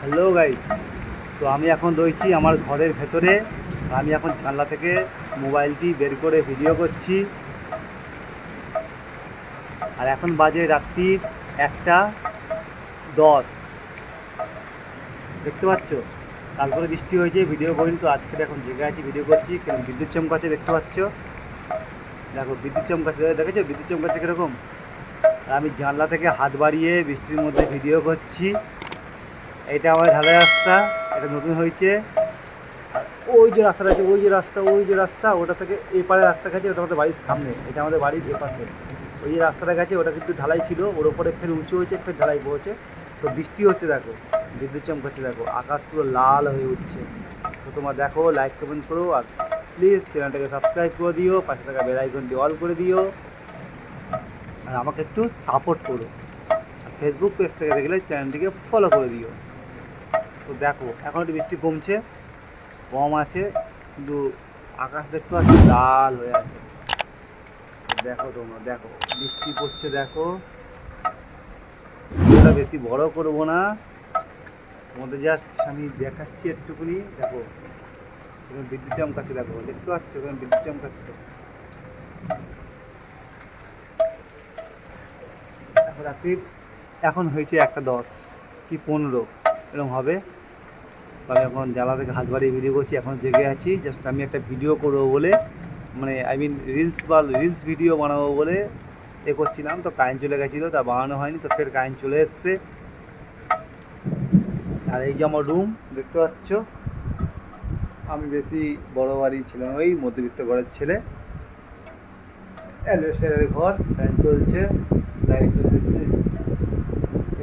Hello guys, তো আমি এখন রয়েছি আমার ঘরের ভেতরে। আমি এখন জানলা থেকে মোবাইলটি বের করে ভিডিও করছি। আর এখন বাজে রাত্রির 1:10। দেখতে পাচ্ছ, কাল করে বৃষ্টি হয়েছে, ভিডিও করিনি, তো আজকে এখন জেগে আছি, ভিডিও করছি। কেন বিদ্যুৎ চমকাচ্ছে, দেখতে পাচ্ছ? দেখো বিদ্যুৎ চমকাচ্ছে, দেখেছো বিদ্যুৎ চমকাচ্ছে কীরকম? আর আমি জানলা থেকে হাত বাড়িয়ে বৃষ্টির মধ্যে ভিডিও করছি। এটা আমার ঢালাই রাস্তা, এটা নতুন হয়েছে। আর ওই যে রাস্তাটা আছে, ওই যে রাস্তা ওটা থেকে এপারে রাস্তা গেছে, ওটা আমাদের বাড়ির সামনে, এটা আমাদের বাড়ির এপাশে। ওই যে রাস্তাটা গেছে ওটা কিন্তু ঢালাই ছিল, ওর ওপরে ফের উঁচু হয়েছে, ফের ঢালাই পড়েছে। তো বৃষ্টি হচ্ছে, দেখো বিদ্যুৎ চমকাচ্ছে, দেখো আকাশ পুরো লাল হয়ে উঠছে। তো তোমরা দেখো, লাইক কমেন্ট করো, আর প্লিজ চ্যানেলটাকে সাবস্ক্রাইব করে দিও, পাশে থাকা বেল আইকনটি অল করে দিও, আর আমাকে একটু সাপোর্ট করো। আর ফেসবুক পেজ থেকে দেখলে চ্যানেলটিকে ফলো করে দিও। তো দেখো এখন একটু বৃষ্টি কমছে, কম আছে, কিন্তু আকাশ দেখতে পাচ্ছি লাল হয়ে আছে। দেখো তোমরা দেখো বৃষ্টি পড়ছে, দেখো ভিডিওটা বেশি বড় করবো না, তোমাদের জাস্ট আমি দেখাচ্ছি একটুকুনি। দেখো এখানে বিদ্যুৎ চমকাচ্ছে, দেখো দেখতে পাচ্ছ এখানে বিদ্যুৎ চমকাচ্ছে। দেখো রাত্রির এখন হয়েছে 1:10 কি 15 এরকম হবে। তো আমি এখন জানলা থেকে হাত বাড়িয়ে ভিডিও করছি, এখন জেগে আছি। জাস্ট আমি একটা ভিডিও করবো বলে, মানে আই মিন রিলস ভিডিও বানাবো বলে করছিলাম। তো কারেন্ট চলে গেছিলো, তা বানানো হয়নি, তো ফের কারেন্ট চলে এসছে। আর এই যে আমার রুম, দেখতে পাচ্ছ। আমি বেশি বড় বাড়ি ছিলাম, ওই মধ্যবিত্ত ঘরের ছেলে। অ্যালবেস্টারের ঘর, ফ্যান চলছে, লাইট চলছে।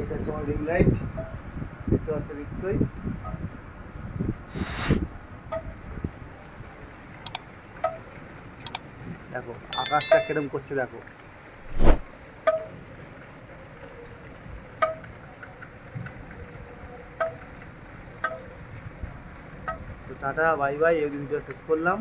এটা হচ্ছে আমার রিং লাইট, দেখতে পাচ্ছ নিশ্চয়ই। দেখো আকাশটা কিরম করছে, দেখো। তো টাটা বাই বাই, এই ভিডিও শেষ করলাম।